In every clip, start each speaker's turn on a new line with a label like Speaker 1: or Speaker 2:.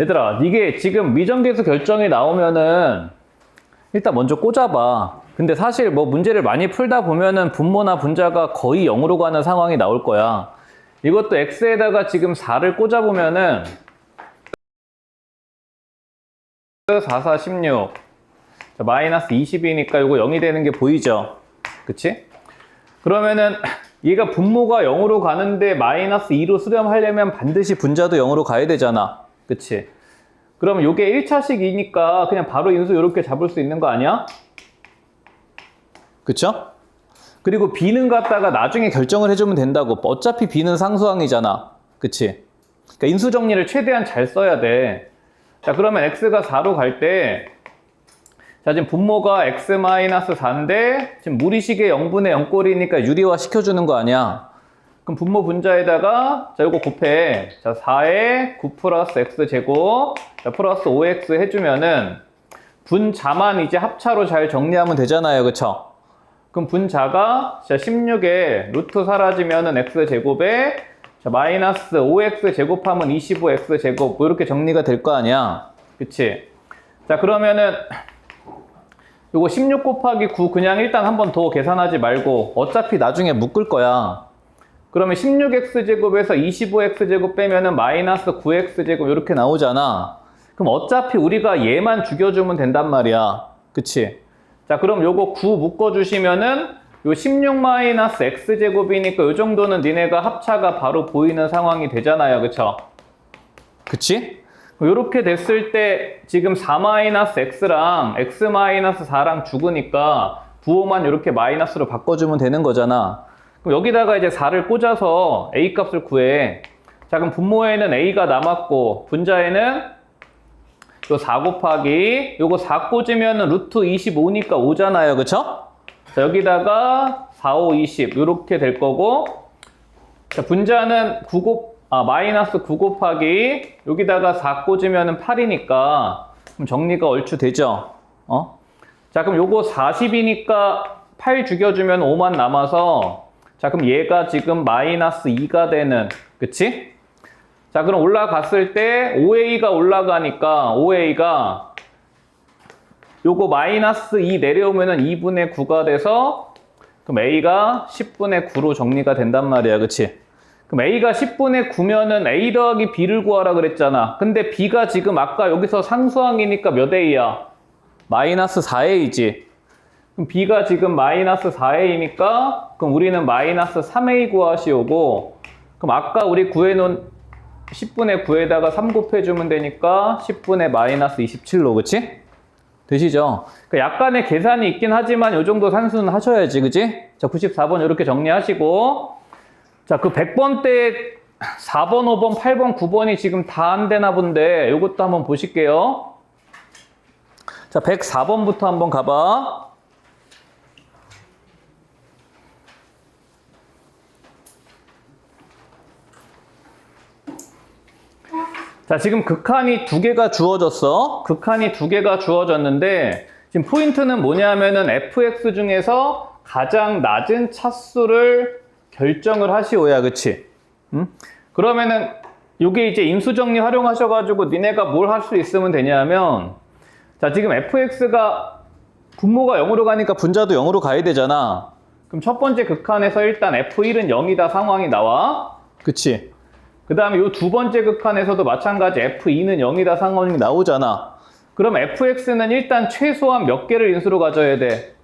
Speaker 1: 얘들아, 이게 지금 미정계수 결정이 나오면은 일단 먼저 꽂아봐. 근데 사실 뭐 문제를 많이 풀다 보면은 분모나 분자가 거의 0으로 가는 상황이 나올 거야. 이것도 x에다가 지금 4를 꽂아보면은 4, 4, 16 자, 마이너스 20이니까 이거 0이 되는 게 보이죠? 그치? 그러면은 얘가 분모가 0으로 가는데 마이너스 2로 수렴하려면 반드시 분자도 0으로 가야 되잖아. 그치? 그럼 이게 1차식이니까 그냥 바로 인수 이렇게 잡을 수 있는 거 아니야? 그쵸? 그리고 b는 갖다가 나중에 결정을 해주면 된다고. 어차피 b는 상수항이잖아. 그치? 그러니까 인수 정리를 최대한 잘 써야 돼. 자, 그러면 x가 4로 갈 때, 자, 지금 분모가 x-4인데, 지금 무리식의 0분의 0꼴이니까 유리화 시켜주는 거 아니야? 그럼 분모 분자에다가, 자, 이거 곱해. 자, 4에 9 플러스 x제곱, 자, 플러스 5x 해주면은, 분자만 이제 합차로 잘 정리하면 되잖아요. 그쵸? 그럼 분자가, 자, 16에 루트 사라지면은 x제곱에, 자, 마이너스 5x 제곱하면 25x 제곱, 뭐 이렇게 정리가 될 거 아니야. 그치? 자, 그러면은, 요거 16 곱하기 9 그냥 일단 한 번 더 계산하지 말고, 어차피 나중에 묶을 거야. 그러면 16x제곱에서 25x제곱 빼면은 마이너스 9x제곱 이렇게 나오잖아. 그럼 어차피 우리가 얘만 죽여주면 된단 말이야. 그치? 자, 그럼 요거 9 묶어주시면은 요 16 마이너스 x제곱이니까 요 정도는 니네가 합차가 바로 보이는 상황이 되잖아요. 그쵸? 그치? 요렇게 됐을 때 지금 4 마이너스 x랑 x 마이너스 4랑 죽으니까 부호만 이렇게 마이너스로 바꿔주면 되는 거잖아. 그럼 여기다가 이제 4를 꽂아서 a 값을 구해. 자, 그럼 분모에는 a가 남았고 분자에는 요 4 곱하기 요거 4 꽂으면 루트 25니까 5잖아요. 그쵸? 자, 여기다가 4, 5, 20 요렇게 될 거고, 자, 분자는 마이너스 9 곱하기 여기다가 4 꽂으면 8이니까 그럼 정리가 얼추 되죠? 자, 그럼 요거 40이니까 8 죽여주면 5만 남아서, 자, 그럼 얘가 지금 마이너스 2가 되는, 그치? 자, 그럼 올라갔을 때 5a가 올라가니까 5a가 요거 마이너스 2 내려오면은 2분의 9가 돼서 그럼 a가 10분의 9로 정리가 된단 말이야. 그치? 그럼 a가 10분의 9면은 a 더하기 b를 구하라 그랬잖아. 근데 b가 지금 아까 여기서 상수항이니까 몇 a야? 마이너스 4a지. 그럼 b가 지금 마이너스 4a니까 그럼 우리는 마이너스 3a 구하시오고, 그럼 아까 우리 구해놓은 10분의 9에다가 3 곱해주면 되니까 10분의 마이너스 27로. 그치? 되시죠? 그러니까 약간의 계산이 있긴 하지만 요 정도 산수는 하셔야지. 그치? 자, 94번 이렇게 정리하시고, 자, 그 100번 때 4번, 5번, 8번, 9번이 지금 다 안 되나 본데 요것도 한번 보실게요. 자, 104번부터 한번 가봐. 자, 지금 극한이 2개가 주어졌어. 극한이 2개가 주어졌는데 지금 포인트는 뭐냐면은 fx 중에서 가장 낮은 차수를 결정을 하시오야. 그치? 응? 그러면은 요게 이제 인수정리 활용하셔가지고 니네가 뭘 할 수 있으면 되냐면, 자, 지금 fx가 분모가 0으로 가니까 분자도 0으로 가야 되잖아. 그럼 첫 번째 극한에서 일단 f1은 0이다 상황이 나와. 그치? 그 다음에 요 두 번째 극한에서도 마찬가지 f2는 0이다 상황이 나오잖아. 그럼 fx는 일단 최소한 몇 개를 인수로 가져야 돼?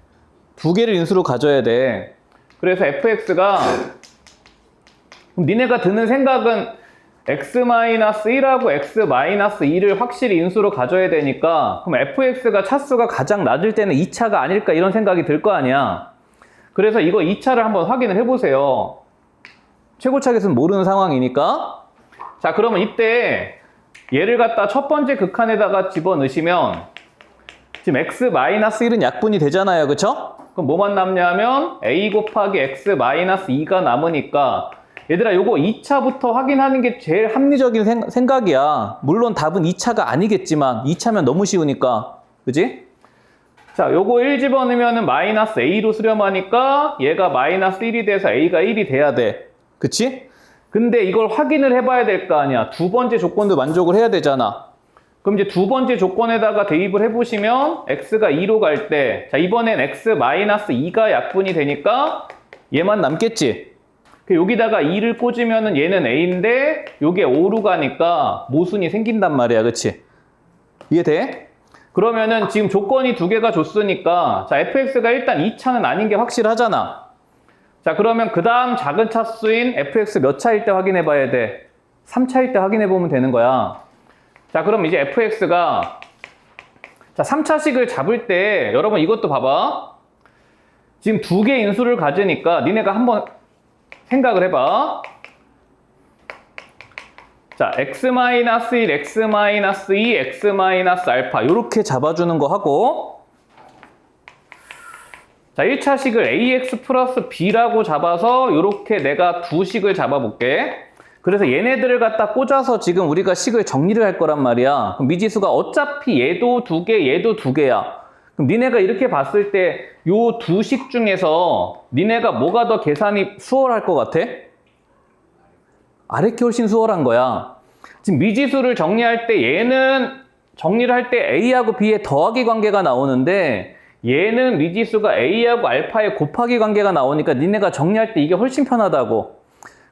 Speaker 1: 2개를 인수로 가져야 돼. 그래서 fx가, 그럼 니네가 드는 생각은 x-1하고 x-2를 확실히 인수로 가져야 되니까 그럼 fx가 차수가 가장 낮을 때는 2차가 아닐까 이런 생각이 들 거 아니야. 그래서 이거 2차를 한번 확인을 해보세요. 최고차계수는 모르는 상황이니까. 자, 그러면 이때 얘를 갖다 첫 번째 극한에다가 집어넣으시면 지금 x-1은 약분이 되잖아요. 그쵸? 그럼 뭐만 남냐면 a 곱하기 x-2가 남으니까, 얘들아 요거 2차부터 확인하는 게 제일 합리적인 생각이야. 물론 답은 2차가 아니겠지만 2차면 너무 쉬우니까. 그지? 자, 요거 1 집어넣으면은 마이너스 a로 수렴하니까 얘가 마이너스 1이 돼서 a가 1이 돼야 돼. 그치? 근데 이걸 확인을 해봐야 될 거 아니야. 두 번째 조건도 만족을 해야 되잖아. 그럼 이제 두 번째 조건에다가 대입을 해보시면 x가 2로 갈 때, 자, 이번엔 x-2가 약분이 되니까 얘만 남겠지? 여기다가 2를 꽂으면은 얘는 a인데 요게 5로 가니까 모순이 생긴단 말이야. 그치? 이해돼? 그러면은 지금 조건이 두 개가 줬으니까 자, fx가 일단 2차는 아닌 게 확실하잖아. 자, 그러면 그 다음 작은 차수인 fx 몇 차일 때 확인해 봐야 돼? 3차일 때 확인해 보면 되는 거야. 자, 그럼 이제 fx가 자, 3차식을 잡을 때 여러분 이것도 봐봐. 지금 두 개 인수를 가지니까 니네가 한번 생각을 해봐. 자, x-1, x-2, x-알파 이렇게 잡아주는 거 하고 자, 1차식을 ax 플러스 b라고 잡아서 이렇게 내가 두 식을 잡아볼게. 그래서 얘네들을 갖다 꽂아서 지금 우리가 식을 정리를 할 거란 말이야. 그럼 미지수가 어차피 얘도 두 개, 얘도 두 개야. 그럼 니네가 이렇게 봤을 때 요 두 식 중에서 니네가 뭐가 더 계산이 수월할 것 같아? 아래 게 훨씬 수월한 거야. 지금 미지수를 정리할 때 얘는 정리를 할 때 a하고 b의 더하기 관계가 나오는데 얘는 미지수가 a하고 알파의 곱하기 관계가 나오니까 니네가 정리할 때 이게 훨씬 편하다고.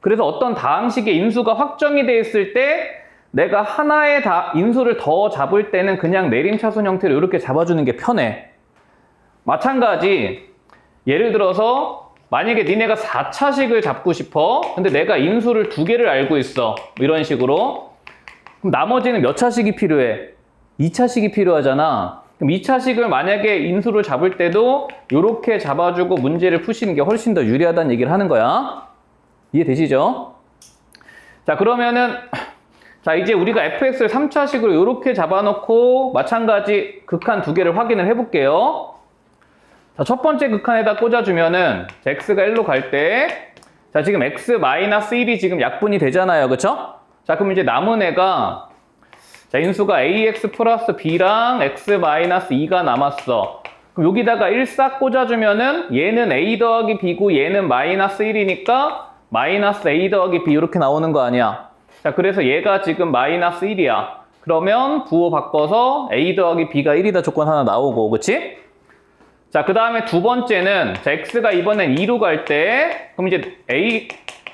Speaker 1: 그래서 어떤 다항식의 인수가 확정이 돼 있을 때 내가 하나의 인수를 더 잡을 때는 그냥 내림차순 형태로 이렇게 잡아주는 게 편해. 마찬가지 예를 들어서 만약에 니네가 4차식을 잡고 싶어. 근데 내가 인수를 두 개를 알고 있어. 이런 식으로. 그럼 나머지는 몇 차식이 필요해? 2차식이 필요하잖아. 그럼 2차식을 만약에 인수를 잡을 때도 이렇게 잡아주고 문제를 푸시는 게 훨씬 더 유리하다는 얘기를 하는 거야. 이해되시죠? 자, 그러면은 자, 이제 우리가 fx를 3차식으로 이렇게 잡아놓고 마찬가지 극한 두 개를 확인을 해볼게요. 자, 첫 번째 극한에다 꽂아주면은 x가 1로 갈 때 자, 지금 x-1이 지금 약분이 되잖아요. 그쵸? 자, 그럼 이제 남은 애가 자, 인수가 ax 플러스 b랑 x-2가 남았어. 그럼 여기다가 1 싹 꽂아주면은 얘는 a 더하기 b고 얘는 마이너스 1이니까 마이너스 a 더하기 b 이렇게 나오는 거 아니야. 자, 그래서 얘가 지금 마이너스 1이야. 그러면 부호 바꿔서 a 더하기 b가 1이다 조건 하나 나오고, 그치? 자, 그 다음에 두 번째는 자, x가 이번엔 2로 갈 때 그럼 이제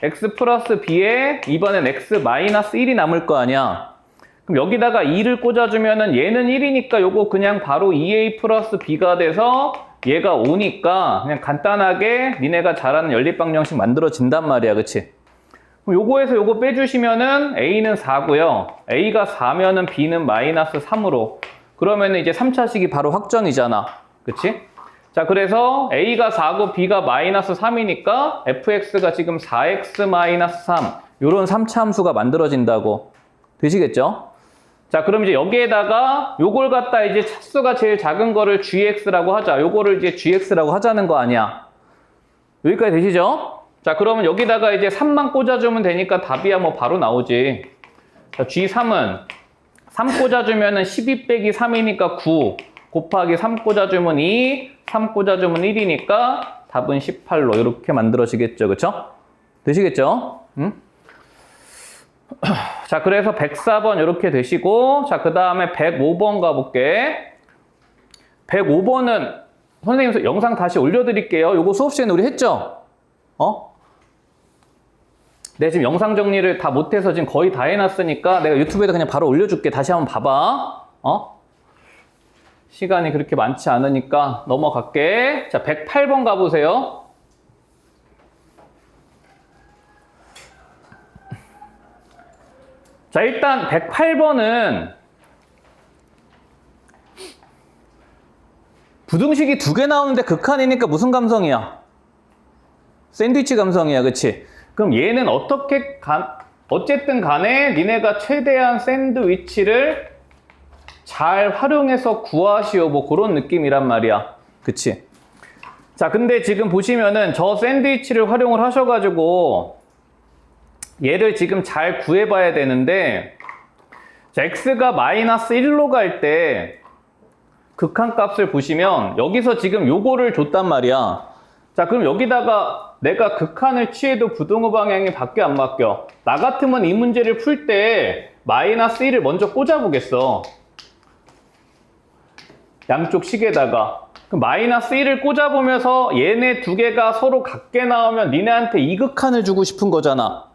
Speaker 1: x 플러스 b에 이번엔 x 마이너스 1이 남을 거 아니야. 그럼 여기다가 2를 꽂아주면은 얘는 1이니까 요거 그냥 바로 2a 플러스 b가 돼서 얘가 5니까 그냥 간단하게 니네가 잘 아는 연립방정식 만들어진단 말이야. 그치? 그럼 요거에서 요거 빼주시면은 a는 4고요. a가 4면은 b는 마이너스 3으로. 그러면은 이제 3차식이 바로 확정이잖아. 그치? 자, 그래서 a가 4고 b가 마이너스 3이니까 fx가 지금 4x 마이너스 3 요런 3차 함수가 만들어진다고. 되시겠죠? 자, 그럼 이제 여기에다가 요걸 갖다 이제 차수가 제일 작은 거를 gx라고 하자. 요거를 이제 gx라고 하자는 거 아니야. 여기까지 되시죠? 자, 그러면 여기다가 이제 3만 꽂아주면 되니까 답이야 뭐 바로 나오지. 자, g3은 3 꽂아주면은 12 빼기 3이니까 9 곱하기 3 꽂아주면 2, 3 꽂아주면 1이니까 답은 18로 이렇게 만들어지겠죠. 그쵸? 되시겠죠? 응? 자, 그래서 104번 이렇게 되시고 자, 그 다음에 105번 가볼게. 105번은 선생님 영상 다시 올려드릴게요. 요거 수업 시간에 우리 했죠? 네, 지금 영상 정리를 다 못해서 지금 거의 다 해놨으니까 내가 유튜브에다 그냥 바로 올려줄게. 다시 한번 봐봐. 시간이 그렇게 많지 않으니까 넘어갈게. 자, 108번 가보세요. 자, 일단 108번은 부등식이 두 개 나오는데 극한이니까 무슨 감성이야? 샌드위치 감성이야. 그치? 그럼 얘는 어쨌든 간에 니네가 최대한 샌드위치를 잘 활용해서 구하시오. 뭐 그런 느낌이란 말이야. 그치? 자, 근데 지금 보시면은 저 샌드위치를 활용을 하셔가지고 얘를 지금 잘 구해봐야 되는데 자, x가 마이너스 1로 갈 때 극한값을 보시면 여기서 지금 요거를 줬단 말이야. 자, 그럼 여기다가 내가 극한을 취해도 부등호 방향이 바뀌어 안 바뀌어? 나 같으면 이 문제를 풀 때 마이너스 1을 먼저 꽂아보겠어. 양쪽 식에다가. 그럼 마이너스 1을 꽂아보면서 얘네 두 개가 서로 같게 나오면 니네한테 이 극한을 주고 싶은 거잖아.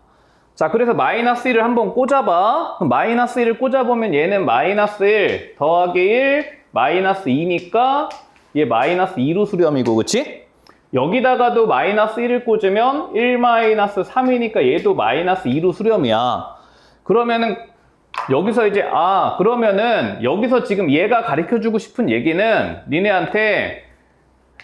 Speaker 1: 자, 그래서 마이너스 1을 한번 꽂아봐. 그럼 마이너스 1을 꽂아보면 얘는 마이너스 1 더하기 1 마이너스 2니까 얘 마이너스 2로 수렴이고, 그치? 여기다가도 마이너스 1을 꽂으면 1 마이너스 3이니까 얘도 마이너스 2로 수렴이야. 그러면은 여기서 이제 그러면은 여기서 지금 얘가 가르쳐주고 싶은 얘기는 니네한테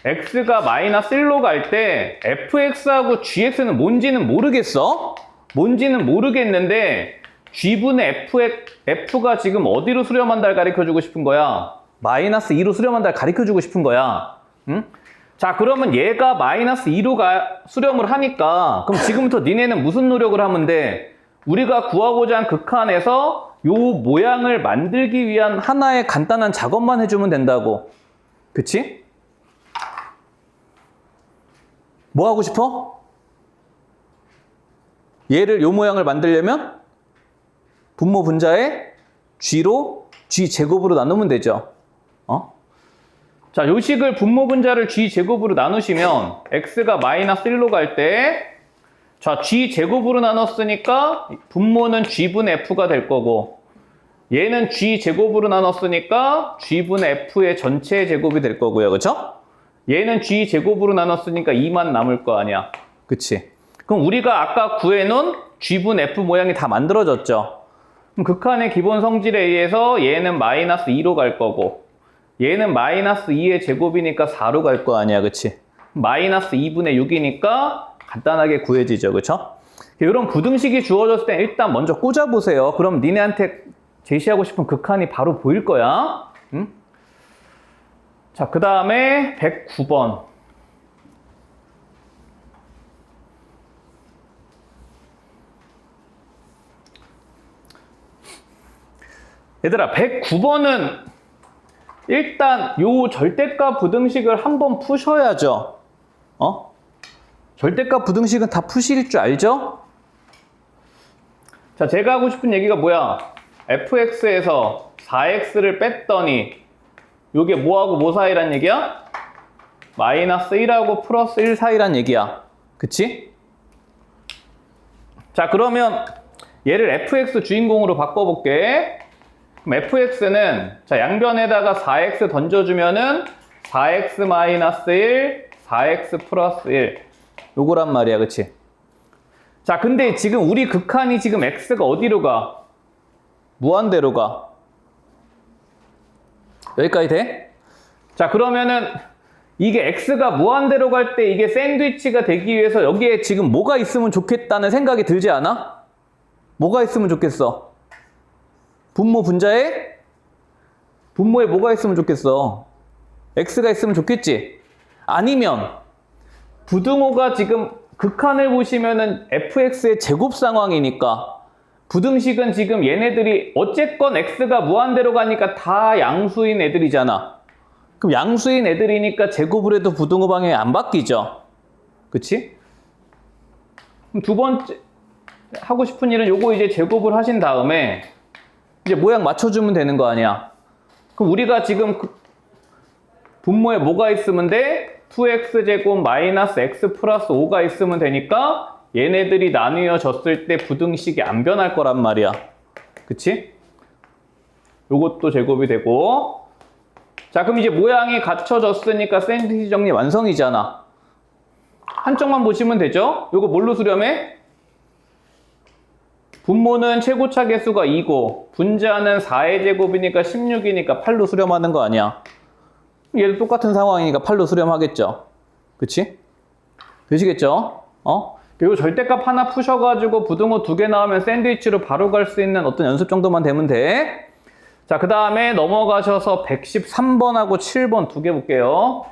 Speaker 1: x가 마이너스 1로 갈 때 fx하고 gx는 뭔지는 모르겠어? 뭔지는 모르겠는데 g분의 f가 지금 어디로 수렴한다를 가르쳐주고 싶은 거야? 마이너스 2로 수렴한다를 가르쳐주고 싶은 거야. 응? 자, 그러면 얘가 마이너스 2로 수렴을 하니까 그럼 지금부터 니네는 무슨 노력을 하면 돼? 우리가 구하고자 한 극한에서 요 모양을 만들기 위한 하나의 간단한 작업만 해주면 된다고. 그치? 뭐 하고 싶어? 얘를 요 모양을 만들려면 분모 분자에 g로 g제곱으로 나누면 되죠. 자, 요 식을 분모 분자를 g제곱으로 나누시면 x가 마이너스 1로 갈 때 자, g제곱으로 나눴으니까 분모는 g분의 f가 될 거고 얘는 g제곱으로 나눴으니까 g분의 f의 전체 제곱이 될 거고요. 그쵸? 얘는 g제곱으로 나눴으니까 2만 남을 거 아니야. 그치? 그럼 우리가 아까 구해놓은 g분의 f 모양이 다 만들어졌죠? 그럼 극한의 기본 성질에 의해서 얘는 마이너스 2로 갈 거고 얘는 마이너스 2의 제곱이니까 4로 갈 거 아니야. 그치? 마이너스 2분의 6이니까 간단하게 구해지죠. 그쵸? 이런 부등식이 주어졌을 때 일단 먼저 꽂아보세요. 그럼 니네한테 제시하고 싶은 극한이 바로 보일 거야. 응? 자, 그 다음에 109번. 얘들아, 109번은 일단 요 절대값 부등식을 한번 푸셔야죠. 절대값 부등식은 다 푸실 줄 알죠? 자, 제가 하고 싶은 얘기가 뭐야? fx에서 4x를 뺐더니 요게 뭐하고 뭐 사이란 얘기야? 마이너스 1하고 플러스 1 사이란 얘기야. 그치? 자, 그러면 얘를 fx 주인공으로 바꿔볼게. 그럼 fx는 자, 양변에다가 4x 던져주면은 4x 마이너스 1, 4x 플러스 1 요거란 말이야. 그치? 자, 근데 지금 우리 극한이 지금 x가 어디로 가? 무한대로 가. 여기까지 돼? 자, 그러면은 이게 x가 무한대로 갈 때 이게 샌드위치가 되기 위해서 여기에 지금 뭐가 있으면 좋겠다는 생각이 들지 않아? 뭐가 있으면 좋겠어? 분모 분자에? 분모에 뭐가 있으면 좋겠어? x가 있으면 좋겠지? 아니면 부등호가 지금 극한을 보시면은 fx의 제곱 상황이니까 부등식은 지금 얘네들이 어쨌건 x가 무한대로 가니까 다 양수인 애들이잖아. 그럼 양수인 애들이니까 제곱을 해도 부등호 방향이 안 바뀌죠. 그치? 그럼 두 번째 하고 싶은 일은 요거 이제 제곱을 하신 다음에 이제 모양 맞춰주면 되는 거 아니야. 그럼 우리가 지금 분모에 뭐가 있으면 돼? 2x제곱 마이너스 x 플러스 5가 있으면 되니까 얘네들이 나뉘어졌을 때 부등식이 안 변할 거란 말이야. 그치? 요것도 제곱이 되고 자, 그럼 이제 모양이 갖춰졌으니까 샌드위치 정리 완성이잖아. 한쪽만 보시면 되죠? 요거 뭘로 수렴해? 분모는 최고차 개수가 2고 분자는 4의 제곱이니까 16이니까 8로 수렴하는 거 아니야. 얘도 똑같은 상황이니까 8로 수렴하겠죠. 그치? 되시겠죠? 그리고 절대값 하나 푸셔가지고 부등호 2개 나오면 샌드위치로 바로 갈 수 있는 어떤 연습 정도만 되면 돼. 자, 그 다음에 넘어가셔서 113번하고 7번 두 개 볼게요.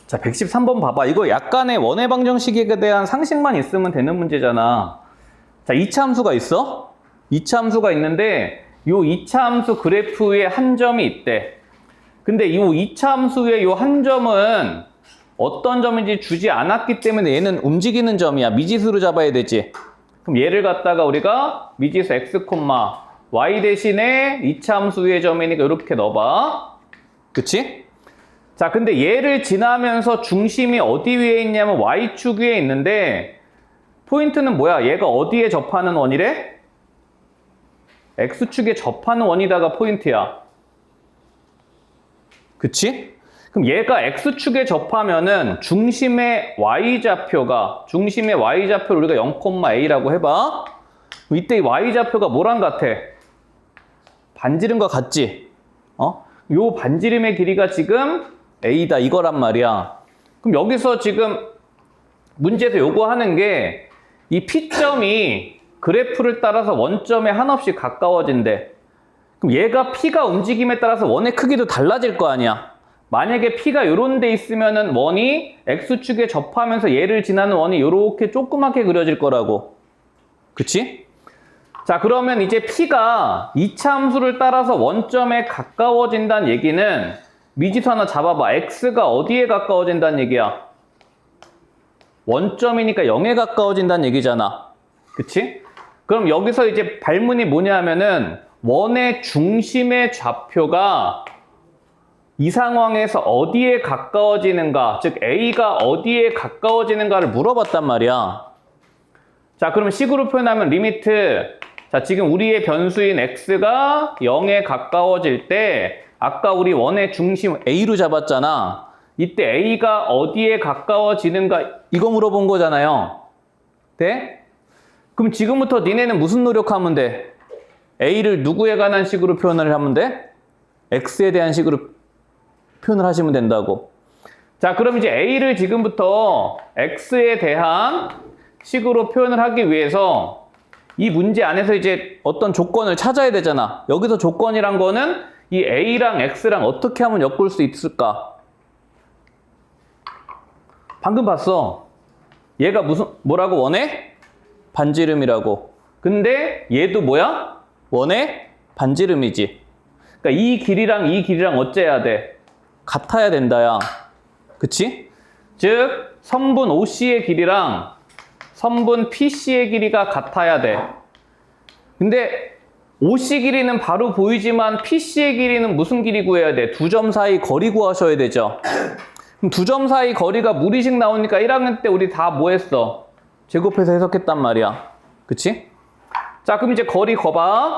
Speaker 1: 자, 113번 봐봐. 이거 약간의 원의 방정식에 대한 상식만 있으면 되는 문제잖아. 자, 2차 함수가 있어? 2차 함수가 있는데 요 2차 함수 그래프 위에 한 점이 있대. 근데 이 2차 함수 위에 요 한 점은 어떤 점인지 주지 않았기 때문에 얘는 움직이는 점이야. 미지수로 잡아야 되지. 그럼 얘를 갖다가 우리가 미지수 x, y 대신에 이차함수의 점이니까 이렇게 넣어봐. 그치? 자, 근데 얘를 지나면서 중심이 어디 위에 있냐면 y축 위에 있는데 포인트는 뭐야? 얘가 어디에 접하는 원이래? x축에 접하는 원이다가 포인트야. 그치? 그럼 얘가 x축에 접하면은 중심의 y좌표를 우리가 0,a라고 해봐. 이때 이 y좌표가 뭐랑 같아? 반지름과 같지? 요 반지름의 길이가 지금 a다 이거란 말이야. 그럼 여기서 지금 문제에서 요구하는 게 이 P점이 그래프를 따라서 원점에 한없이 가까워진대. 그럼 얘가 P가 움직임에 따라서 원의 크기도 달라질 거 아니야. 만약에 P가 요런 데 있으면은 원이 X축에 접하면서 얘를 지나는 원이 요렇게 조그맣게 그려질 거라고. 그치? 자, 그러면 이제 P가 이차함수를 따라서 원점에 가까워진다는 얘기는 미지수 하나 잡아봐. X가 어디에 가까워진다는 얘기야? 원점이니까 0에 가까워진다는 얘기잖아. 그치? 그럼 여기서 이제 발문이 뭐냐 하면은 원의 중심의 좌표가 이 상황에서 어디에 가까워지는가, 즉 A가 어디에 가까워지는가를 물어봤단 말이야. 자, 그럼 식으로 표현하면 리미트, 자, 지금 우리의 변수인 X가 0에 가까워질 때 아까 우리 원의 중심 A로 잡았잖아. 이때 A가 어디에 가까워지는가 이거 물어본 거잖아요. 네? 그럼 지금부터 니네는 무슨 노력하면 돼? A를 누구에 관한 식으로 표현을 하면 돼? X에 대한 식으로 표현을 하시면 된다고. 자, 그럼 이제 A를 지금부터 X에 대한 식으로 표현을 하기 위해서 이 문제 안에서 이제 어떤 조건을 찾아야 되잖아. 여기서 조건이란 거는 이 A랑 X랑 어떻게 하면 엮을 수 있을까? 방금 봤어. 얘가 뭐라고 원해? 반지름이라고. 근데 얘도 뭐야? 원해? 반지름이지. 그러니까 이 길이랑 어째야 돼? 같아야 된다야. 그치? 즉, 선분 OC의 길이랑 선분 PC의 길이가 같아야 돼. 근데 OC 길이는 바로 보이지만 PC의 길이는 무슨 길이 구해야 돼? 두 점 사이 거리 구하셔야 되죠. 그럼 두 점 사이 거리가 무리식 나오니까 1학년 때 우리 다 뭐 했어? 제곱해서 해석했단 말이야. 그치? 자, 그럼 이제 거리 거봐.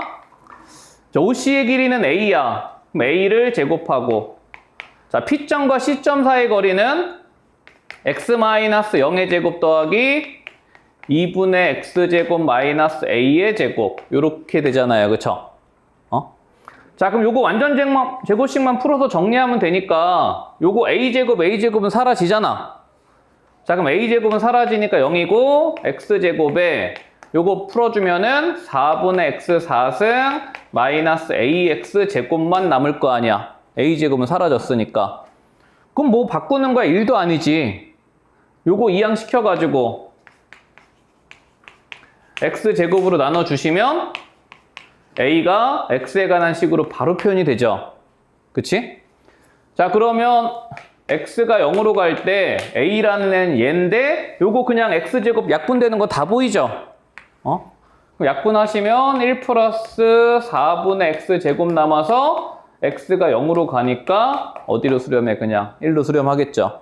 Speaker 1: 자, OC의 길이는 A야. 그럼 A를 제곱하고. 자, P점과 C점 사이 거리는 X-0의 제곱 더하기 2분의 X제곱 마이너스 A의 제곱. 요렇게 되잖아요. 그쵸? 자, 그럼 요거 완전 제곱식만 풀어서 정리하면 되니까 요거 A제곱은 사라지잖아. 자, 그럼 A제곱은 사라지니까 0이고 X제곱에 요거 풀어주면은 4분의 X 4승 마이너스 AX제곱만 남을 거 아니야. A제곱은 사라졌으니까. 그럼 뭐 바꾸는 거야? 1도 아니지. 요거 이항시켜가지고 X제곱으로 나눠주시면 A가 X에 관한 식으로 바로 표현이 되죠. 그치? 자, 그러면 X가 0으로 갈 때 A라는 애는 얘인데 요거 그냥 X제곱 약분되는 거 다 보이죠? 그럼 약분하시면 1 플러스 4분의 X제곱 남아서 X가 0으로 가니까 어디로 수렴해? 그냥 1로 수렴하겠죠.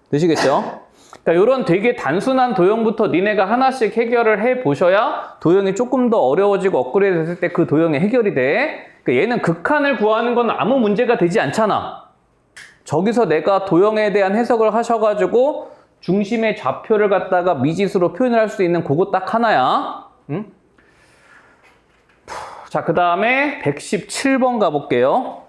Speaker 1: 되시겠죠? 그러니까 이런 되게 단순한 도형부터 니네가 하나씩 해결을 해보셔야 도형이 조금 더 어려워지고 업그레이드 됐을 때 그 도형이 해결이 돼. 그러니까 얘는 극한을 구하는 건 아무 문제가 되지 않잖아. 저기서 내가 도형에 대한 해석을 하셔가지고 중심의 좌표를 갖다가 미지수로 표현을 할 수 있는 그거 딱 하나야. 응? 자, 그 다음에 117번 가볼게요.